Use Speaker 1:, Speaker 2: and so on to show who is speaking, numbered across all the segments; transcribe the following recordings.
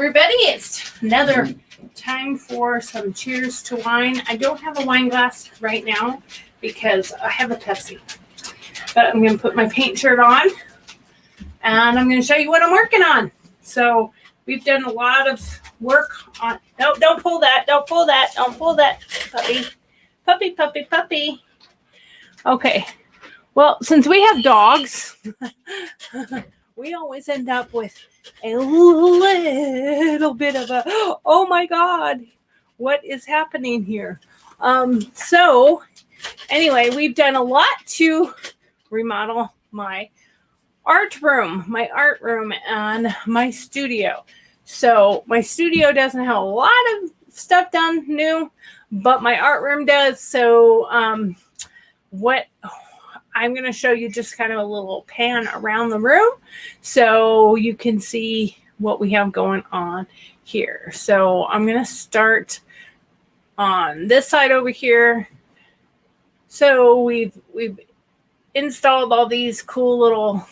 Speaker 1: everybody. It's another time for some cheers to wine. I don't have a wine glass right now because I have a Pepsi. But I'm going to put my paint shirt on and I'm going to show you what I'm working on. So we've done a lot of work on... No, don't pull that. Don't pull that. Don't pull that. Puppy. Puppy, puppy, puppy. Okay. Well, since we have dogs, we always end up with a little bit of a, oh my God, what is happening here? So anyway, we've done a lot to remodel my art room and my studio. So my studio doesn't have a lot of stuff done new, but my art room does. So what I'm going to show you just kind of a little pan around the room so you can see what we have going on here. So I'm going to start on this side over here. So we've installed all these cool little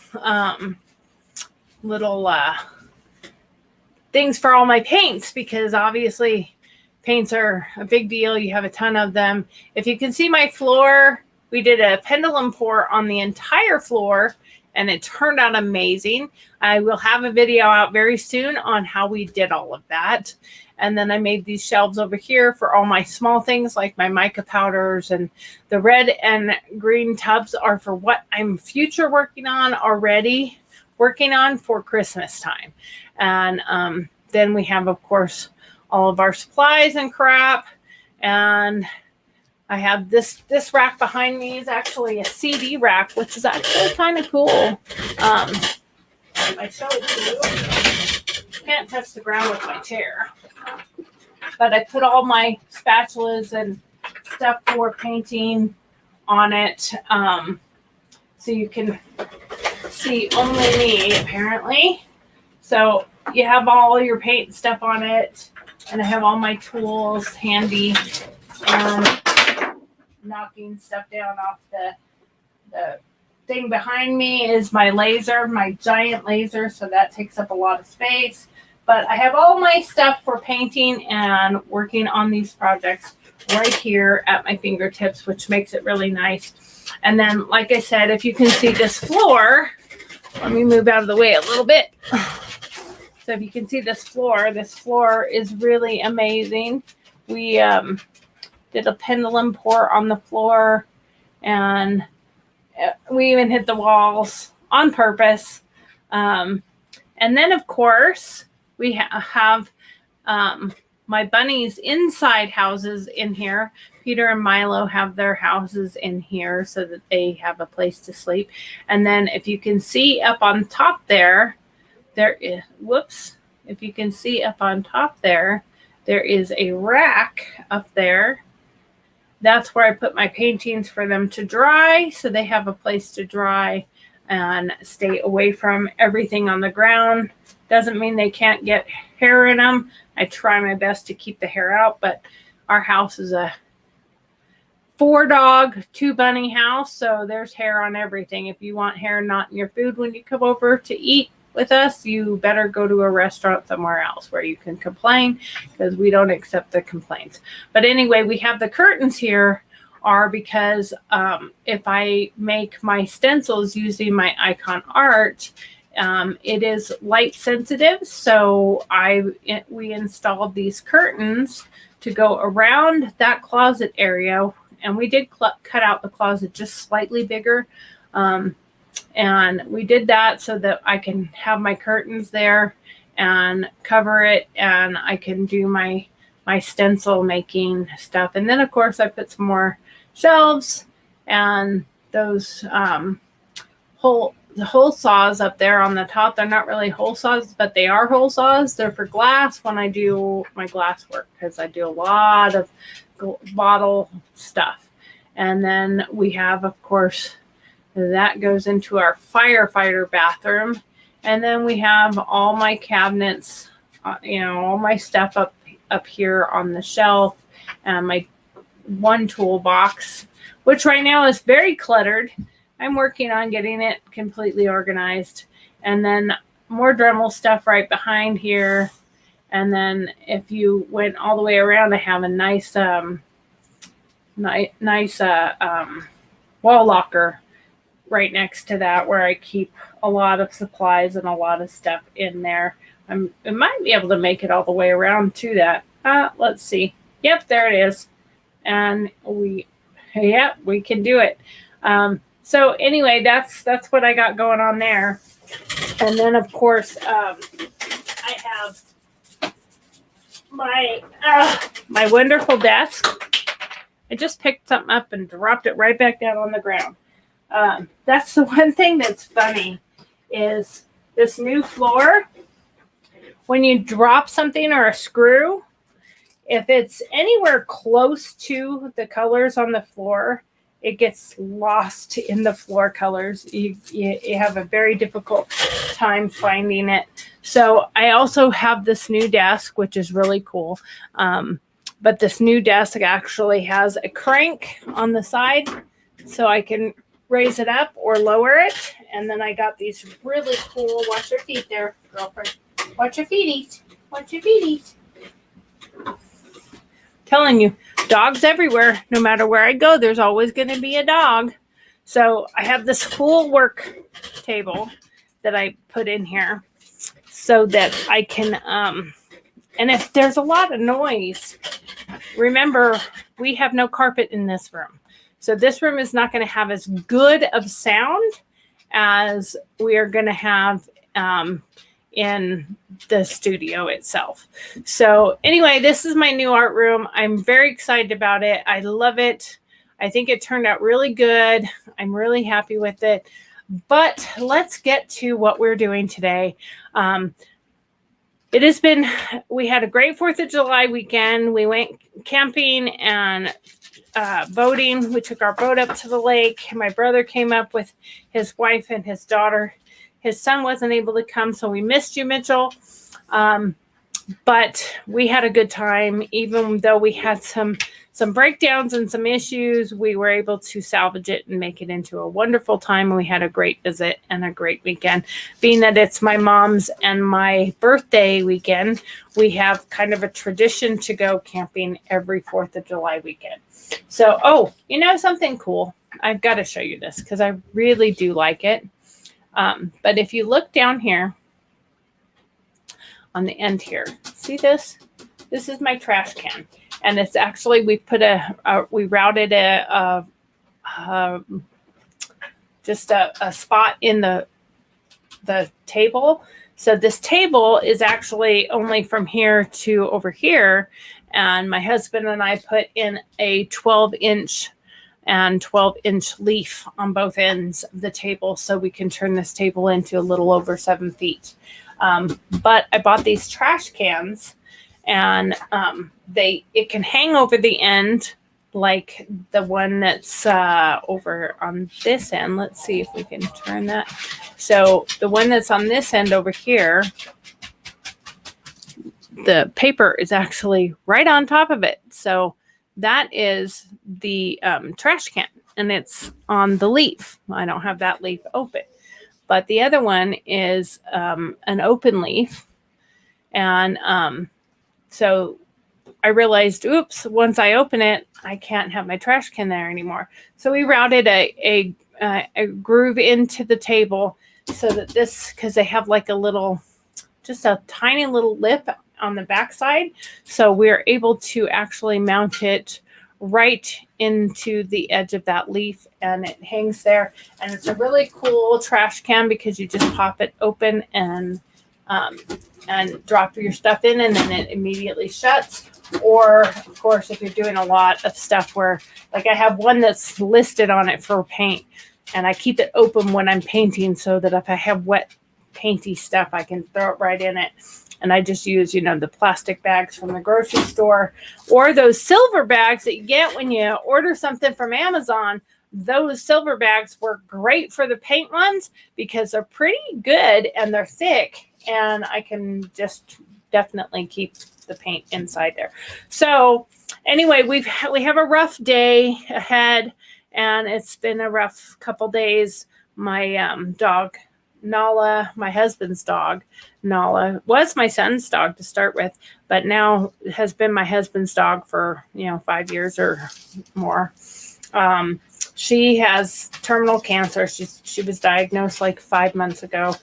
Speaker 1: things for all my paints, because obviously paints are a big deal. You have a ton of them. If you can see my floor, we did a pendulum pour on the entire floor and it turned out amazing. I will have a video out very soon on how we did all of that. And then I made these shelves over here for all my small things like my mica powders, and the red and green tubs are for what I'm working on for Christmas time. And then we have, of course, all of our supplies and crap. And I have this rack behind me is actually a CD rack, which is actually kind of cool. I show it to you. Can't touch the ground with my chair. But I put all my spatulas and stuff for painting on it. So you can see only me, apparently. So you have all your paint stuff on it. And I have all my tools handy. And knocking stuff down off the thing behind me is my laser, my giant laser, so that takes up a lot of space. But I have all my stuff for painting and working on these projects right here at my fingertips, which makes it really nice. And then, like I said, if you can see this floor, let me move out of the way a little bit. So if you can see this floor is really amazing. We did a pendulum pour on the floor, and we even hit the walls on purpose. And then, of course, we have my bunnies' inside houses in here. Peter and Milo have their houses in here so that they have a place to sleep. And then if you can see up on top there is, if you can see up on top there is a rack up there. That's where I put my paintings for them to dry, so they have a place to dry and stay away from everything on the ground. Doesn't mean they can't get hair in them. I try my best to keep the hair out, but our house is a 4-dog, 2-bunny house, so there's hair on everything. If you want hair not in your food when you come over to eat with us, you better go to a restaurant somewhere else where you can complain, because we don't accept the complaints. But anyway, we have the curtains here are because if I make my stencils using my Icon Art, it is light sensitive. So we installed these curtains to go around that closet area, and we did cut out the closet just slightly bigger. And we did that so that I can have my curtains there and cover it, and I can do my stencil making stuff. And then, of course, I put some more shelves and those hole saws up there on the top. They're not really hole saws, but they are hole saws. They're for glass when I do my glass work, because I do a lot of bottle stuff. And then we have, of course, that goes into our firefighter bathroom. And then we have all my cabinets, all my stuff up here on the shelf, and my one toolbox, which right now is very cluttered. I'm working on getting it completely organized. And then more Dremel stuff right behind here. And then if you went all the way around, I have a nice wall locker right next to that where I keep a lot of supplies and a lot of stuff in there. I might be able to make it all the way around to that. Let's see. Yep, there it is. And we can do it. So anyway, that's what I got going on there. And then of course, I have my wonderful desk. I just picked something up and dropped it right back down on the ground. That's the one thing that's funny is this new floor. When you drop something or a screw, if it's anywhere close to the colors on the floor, it gets lost in the floor colors. You have a very difficult time finding it. So I also have this new desk, which is really cool. But this new desk actually has a crank on the side, so I can raise it up or lower it. And then I got these really cool, watch your feet there, girlfriend. Watch your feeties. Watch your feeties. Telling you, dogs everywhere. No matter where I go, there's always going to be a dog. So I have this cool work table that I put in here so that I can, and if there's a lot of noise, remember, we have no carpet in this room. So this room is not going to have as good of sound as we are going to have in the studio itself. So anyway, this is my new art room. I'm very excited about it. I love it. I think it turned out really good. I'm really happy with it. But let's get to what we're doing today. We had a great 4th of July weekend. We went camping and boating. We took our boat up to the lake. My brother came up with his wife and his daughter. His son wasn't able to come, so we missed you, Mitchell. But we had a good time. Even though we had some breakdowns and some issues, we were able to salvage it and make it into a wonderful time. And we had a great visit and a great weekend. Being that it's my mom's and my birthday weekend, we have kind of a tradition to go camping every 4th of July weekend. So, something cool. I've got to show you this because I really do like it. But if you look down here on the end here, see this? This is my trash can. And it's actually, we routed a spot in the table. So this table is actually only from here to over here. And my husband and I put in a 12-inch and 12-inch leaf on both ends of the table so we can turn this table into a little over 7 feet. But I bought these trash cans, and it can hang over the end like the one that's over on this end. Let's see if we can turn that. So the one that's on this end over here, the paper is actually right on top of it. So that is the trash can, and it's on the leaf. I don't have that leaf open, but the other one is an open leaf. And so I realized, oops, once I open it, I can't have my trash can there anymore. So we routed a groove into the table so that because they have like just a tiny little lip on the backside. So we're able to actually mount it right into the edge of that leaf, and it hangs there. And it's a really cool trash can because you just pop it open and drop your stuff in, and then it immediately shuts. Or of course, if you're doing a lot of stuff where, like, I have one that's listed on it for paint, and I keep it open when I'm painting so that if I have wet painty stuff, I can throw it right in it. And I just use, the plastic bags from the grocery store, or those silver bags that you get when you order something from Amazon. Those silver bags work great for the paint ones because they're pretty good and they're thick, and I can just definitely keep the paint inside there. So anyway, we have a rough day ahead, and it's been a rough couple days. My dog Nala, my husband's dog. Nala was my son's dog to start with, but now has been my husband's dog for 5 years or more. She has terminal cancer. She was diagnosed like 5 months ago,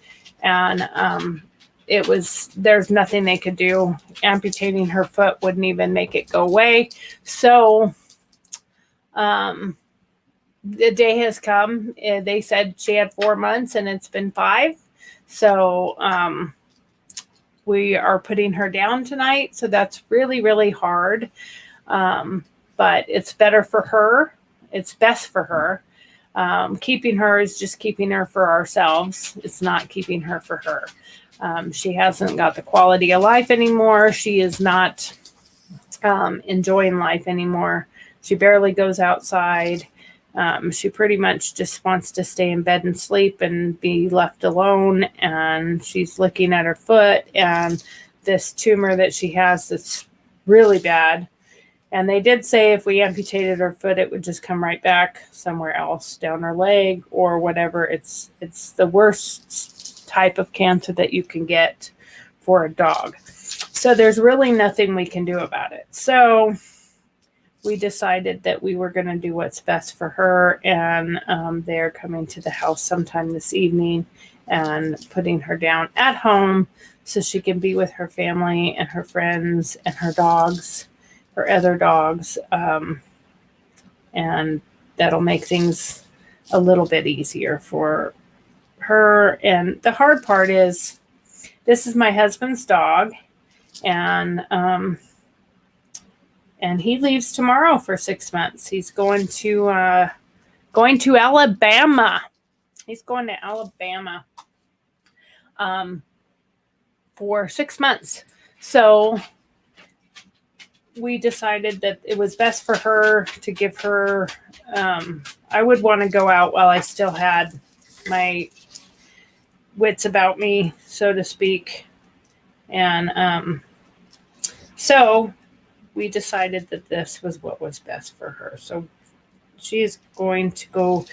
Speaker 1: and there's nothing they could do. Amputating her foot wouldn't even make it go away. So the day has come. They said she had 4 months and it's been 5. So we are putting her down tonight. So that's really, really hard. But it's better for her. It's best for her. Keeping her is just keeping her for ourselves. It's not keeping her for her. She hasn't got the quality of life anymore. She is not enjoying life anymore. She barely goes outside. She pretty much just wants to stay in bed and sleep and be left alone. And she's looking at her foot and this tumor that she has that's really bad. And they did say if we amputated her foot, it would just come right back somewhere else, down her leg or whatever. It's the worst type of cancer that you can get for a dog. So there's really nothing we can do about it. So we decided that we were going to do what's best for her. And they're coming to the house sometime this evening and putting her down at home so she can be with her family and her friends and her dogs, her other dogs. And that'll make things a little bit easier for her. And the hard part is, this is my husband's dog, and he leaves tomorrow for 6 months. He's going to Alabama. He's going to Alabama for 6 months. So we decided that it was best for her to give her. I would want to go out while I still had my wits about me, so to speak. And so we decided that this was what was best for her. So she's going to go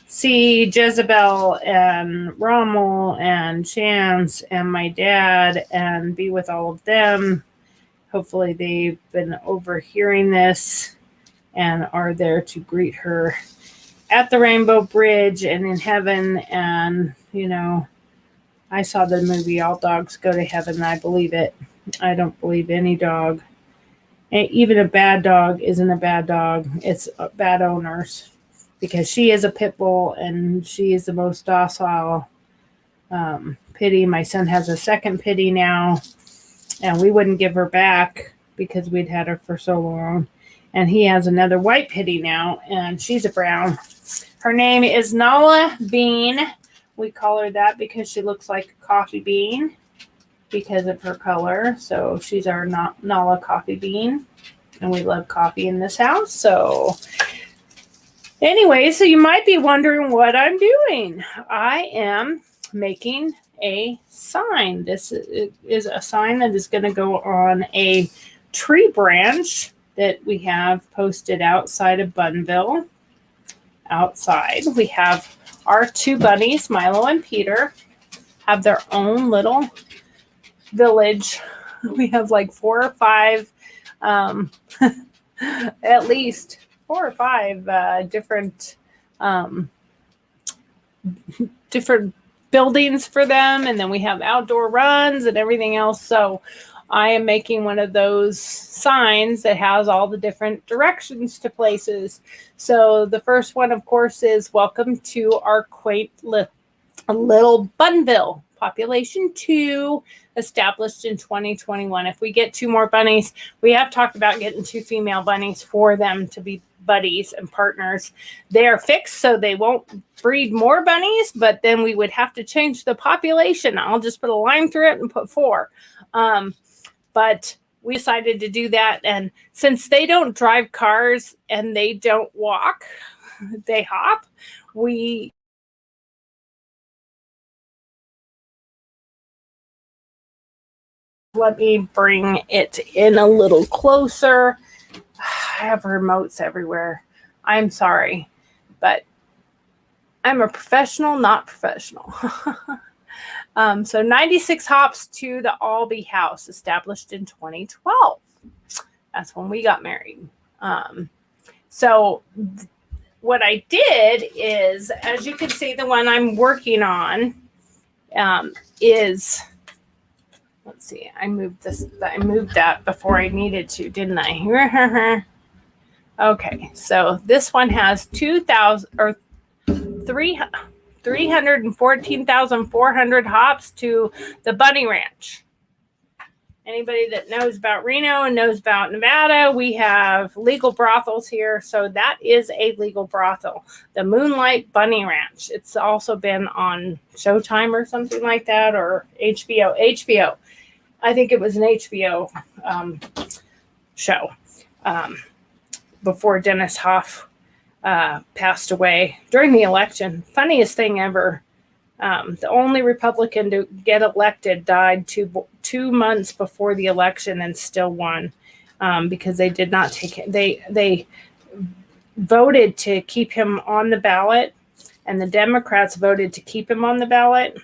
Speaker 1: see Jezebel and Rommel and Chance and my dad and be with all of them. Hopefully they've been overhearing this and are there to greet her at the Rainbow Bridge and in heaven. And, I saw the movie All Dogs Go to Heaven, and I believe it. I don't believe any dog, even a bad dog, isn't a bad dog. It's bad owners, because she is a pit bull and she is the most docile pitty. My son has a second pitty now, and we wouldn't give her back because we'd had her for so long. And he has another white pitty now, and she's a brown. Her name is Nala Bean. We call her that because she looks like a coffee bean because of her color. So she's our Nala Coffee Bean, and we love coffee in this house. So anyway, so you might be wondering what I'm doing. I am making a sign. This is a sign that is going to go on a tree branch that we have posted outside of Bunnville. Outside, we have our 2 bunnies, Milo and Peter, have their own little village. We have like 4 or 5, at least 4 or 5 different buildings for them. And then we have outdoor runs and everything else. So I am making one of those signs that has all the different directions to places. So the first one, of course, is welcome to our quaint little Bunnville. Population 2, established in 2021. If we get 2 more bunnies, we have talked about getting 2 female bunnies for them to be buddies and partners. They are fixed, so they won't breed more bunnies, but then we would have to change the population. I'll just put a line through it and put 4. But we decided to do that. And since they don't drive cars and they don't walk, they hop, let me bring it in a little closer. I have remotes everywhere. I'm sorry, but I'm a professional, not professional. So 96 hops to the Albee house, established in 2012. That's when we got married. So what I did is, as you can see, the one I'm working on is, let's see, I moved that before I needed to, didn't I? Okay, so this one has 314,400 hops to the Bunny Ranch. Anybody that knows about Reno and knows about Nevada, we have legal brothels here. So that is a legal brothel, the Moonlight Bunny Ranch. It's also been on Showtime or something like that, or HBO. I think it was an HBO show before Dennis Hoff passed away during the election. Funniest thing ever. The only Republican to get elected died 2 months before the election and still won because they did not take it. They voted to keep him on the ballot, and the Democrats voted to keep him on the ballot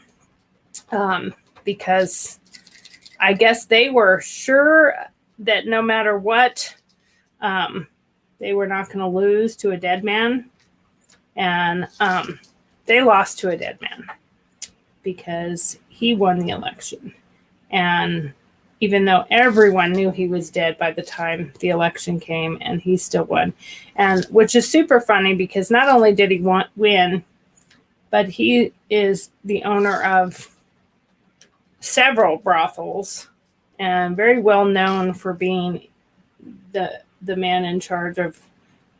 Speaker 1: because I guess they were sure that no matter what, they were not going to lose to a dead man. And they lost to a dead man because he won the election. And even though everyone knew he was dead by the time the election came, and he still won. And which is super funny because not only did he win, but he is the owner of several brothels and very well known for being the man in charge of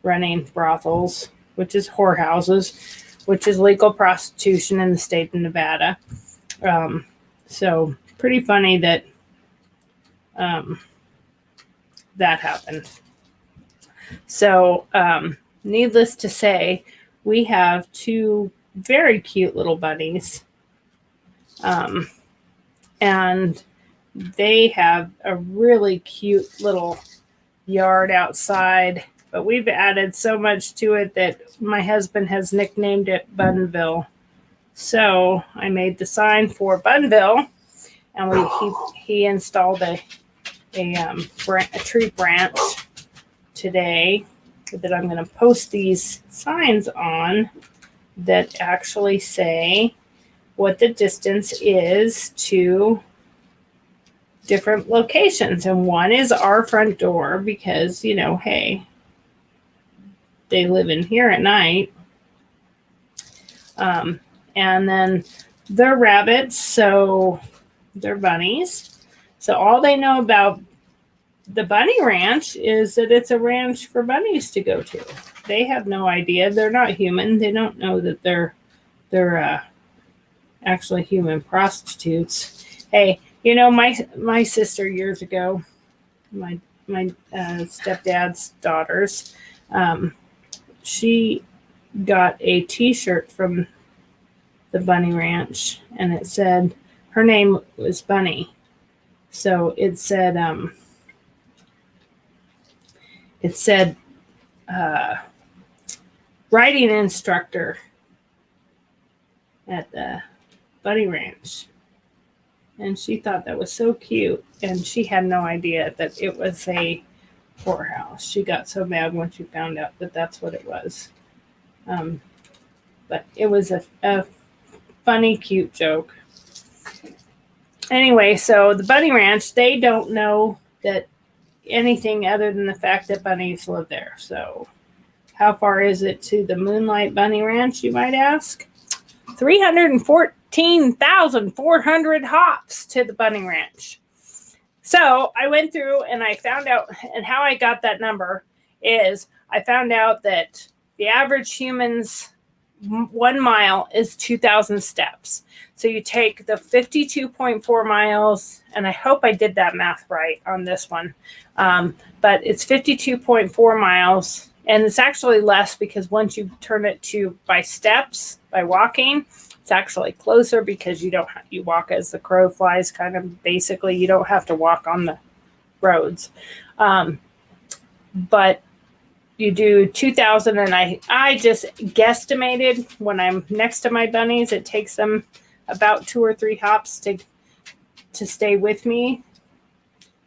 Speaker 1: running brothels, which is whorehouses, which is legal prostitution in the state of Nevada. So pretty funny that that happened. So needless to say, we have 2 very cute little bunnies. And they have a really cute little yard outside, but we've added so much to it that my husband has nicknamed it Bunnville. So I made the sign for Bunnville, and he installed a tree branch today that I'm going to post these signs on that actually say what the distance is to different locations. And one is our front door because, hey, they live in here at night. And then they're rabbits, so they're bunnies. So all they know about the bunny ranch is that it's a ranch for bunnies to go to. They have no idea. They're not human. They don't know that they're actually human prostitutes. Hey, my sister years ago, my stepdad's daughters, she got a T-shirt from the Bunny Ranch, and it said her name was Bunny. So it said writing instructor at the Bunny Ranch. And she thought that was so cute. And she had no idea that it was a whorehouse. She got so mad when she found out that that's what it was. But it was a funny, cute joke. Anyway, so the Bunny Ranch, they don't know that anything other than the fact that bunnies live there. So how far is it to the Moonlight Bunny Ranch, you might ask? 314,400 hops to the Bunny Ranch. So I went through and I found out, and how I got that number is I found out that the average human's 1 mile is 2,000 steps. So you take the 52.4 miles, and I hope I did that math right on this one, but it's 52.4 miles, and it's actually less because once you turn it to by steps, by walking, it's actually closer because you walk as the crow flies, kind of basically. You don't have to walk on the roads. But you do 2,000, and I just guesstimated when I'm next to my bunnies, it takes them about 2 or 3 hops to stay with me.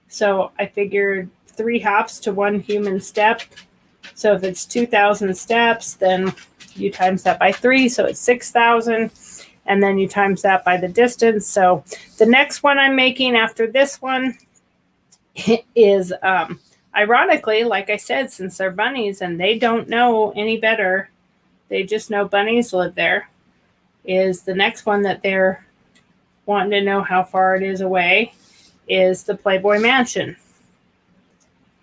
Speaker 1: So I figured 3 hops to 1 human step. So if it's 2,000 steps, then you times that by 3, so it's 6,000. And then you times that by the distance. So the next one I'm making after this one is, ironically, like I said, since they're bunnies and they don't know any better, they just know bunnies live there, is the next one that they're wanting to know how far it is away is the Playboy Mansion.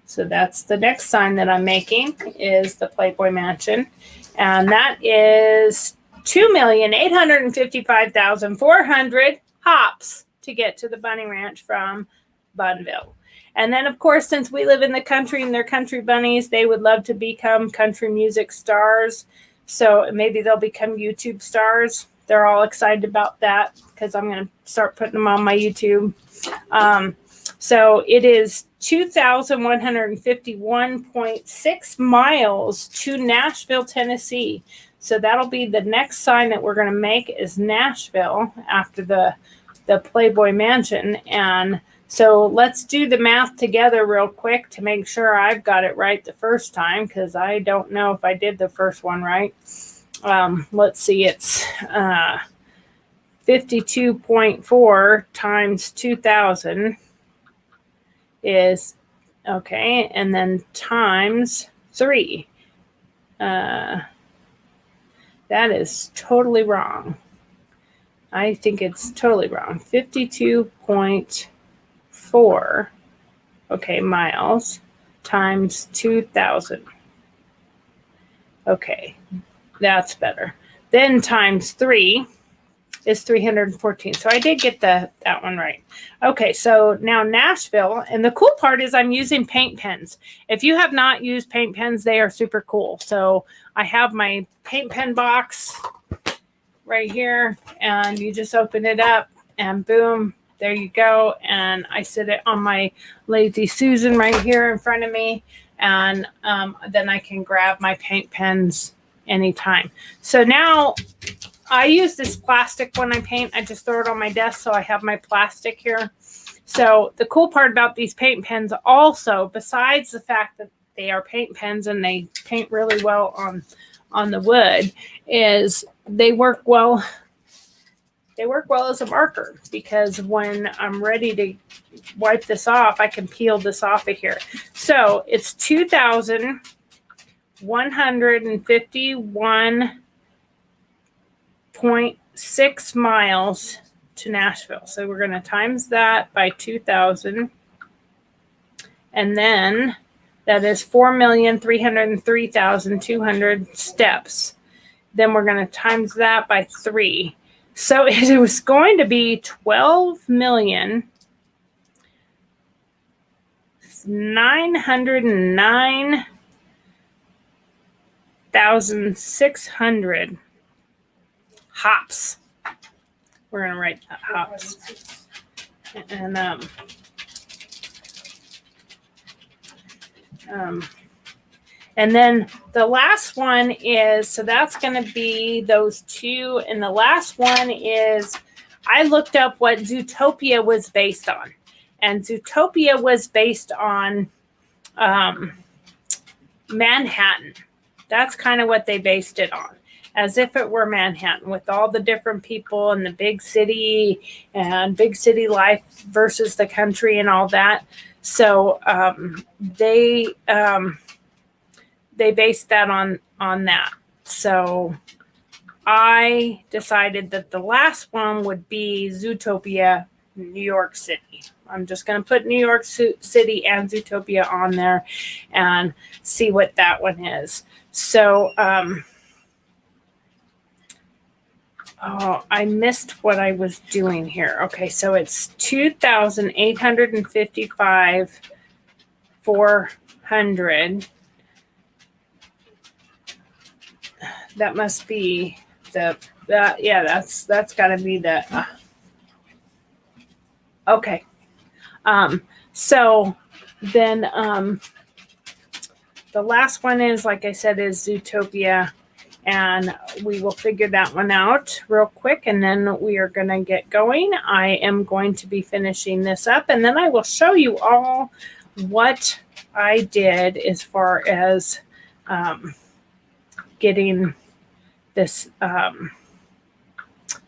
Speaker 1: So that's the next sign that I'm making, is the Playboy Mansion. And that is 2,855,400 hops to get to the bunny ranch from Bunnville. And then, of course, since we live in the country and they're country bunnies, they would love to become country music stars. So maybe they'll become YouTube stars. They're all excited about that because I'm going to start putting them on my YouTube. So it is 2,151.6 miles to Nashville, Tennessee. So that'll be the next sign that we're going to make, is Nashville after the Playboy Mansion. And so let's do the math together real quick to make sure I've got it right the first time, because I don't know if I did the first one right. Let's see, it's 52.4 times 2,000 is, okay, and then times 3. That is totally wrong. I think it's totally wrong. 52.4, okay, miles times 2,000. Okay, that's better. Then times 3 is 314. So I did get that one right. Okay, so now Nashville, and the cool part is I'm using paint pens. If you have not used paint pens, they are super cool. So I have my paint pen box right here, and you just open it up and boom, there you go. And I sit it on my Lazy Susan right here in front of me, and then I can grab my paint pens anytime. So now I use this plastic when I paint. I just throw it on my desk, so I have my plastic here. So the cool part about these paint pens also, besides the fact that they are paint pens and they paint really well on the wood, is they work well. They work well as a marker, because when I'm ready to wipe this off, I can peel this off of here. So it's 2,151.6 miles to Nashville. So we're going to times that by 2,000. And then that is 4,303,200 steps. Then we're going to times that by 3. So it was going to be 12,909,600 hops. We're going to write that, hops. And then the last one is, so that's going to be those 2. And the last one is, I looked up what Zootopia was based on. And Zootopia was based on Manhattan. That's kind of what they based it on, as if it were Manhattan, with all the different people and the big city and big city life versus the country and all that. So they based that on that. So I decided that the last one would be Zootopia, New York City. I'm just going to put New York City and Zootopia on there and see what that one is. So, oh, I missed what I was doing here. Okay, so it's 2,855,400. That must be that's got to be the okay. So then the last one is, like I said, is Zootopia, and we will figure that one out real quick, and then we are going to get going. I am going to be finishing this up, and then I will show you all what I did as far as getting this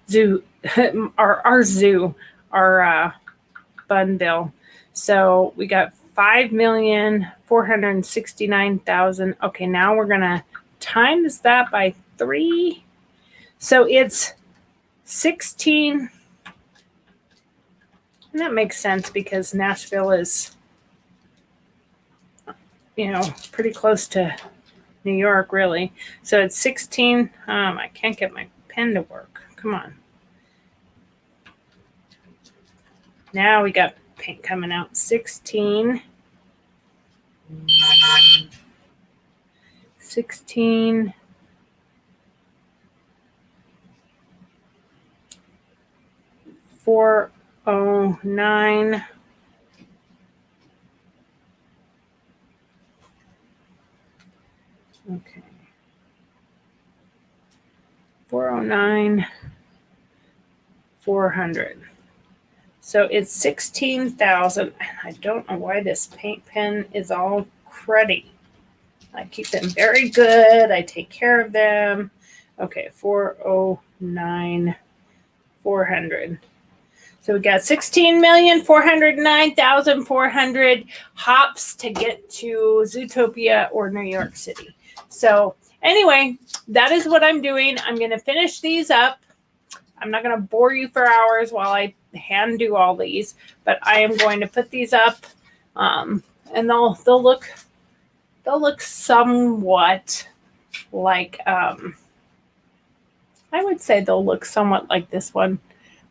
Speaker 1: zoo, our zoo, our Bunnville. So we got 5,469,000. Okay, now we're gonna times that by 3. So it's 16. And that makes sense because Nashville is, pretty close to New York, really. So it's 16. I can't get my pen to work. Come on. Now we got paint coming out. 16. 409. Okay. 409, 400. So it's 16,000. I don't know why this paint pen is all cruddy. I keep them very good. I take care of them. Okay, 409, 400. So we got 16,409,400 hops to get to Zootopia or New York City. So anyway, that is what I'm doing. I'm going to finish these up. I'm not going to bore you for hours while I hand do all these, but I am going to put these up, and they'll look somewhat like, I would say they'll look somewhat like this one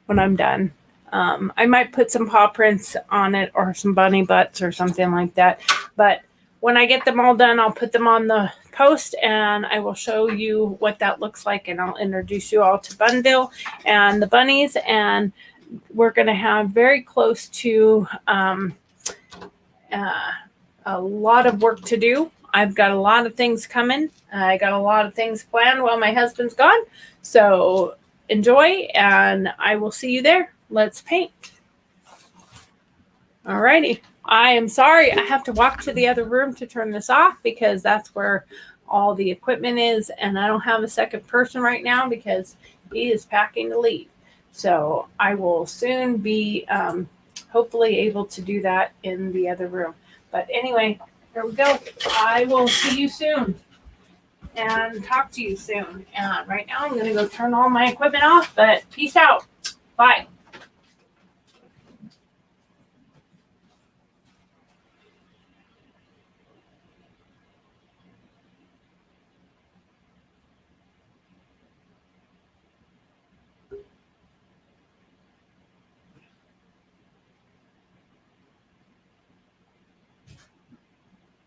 Speaker 1: when I'm done. I might put some paw prints on it or some bunny butts or something like that. But when I get them all done, I'll put them on the post and I will show you what that looks like. And I'll introduce you all to Bunnville and the bunnies. And we're going to have very close to a lot of work to do. I've got a lot of things coming. I got a lot of things planned while my husband's gone. So enjoy, and I will see you there. Let's paint. Alrighty. I am sorry. I have to walk to the other room to turn this off because that's where all the equipment is. And I don't have a second person right now because he is packing to leave. So I will soon be hopefully able to do that in the other room. But anyway, here we go. I will see you soon and talk to you soon. And right now I'm going to go turn all my equipment off, but peace out. Bye.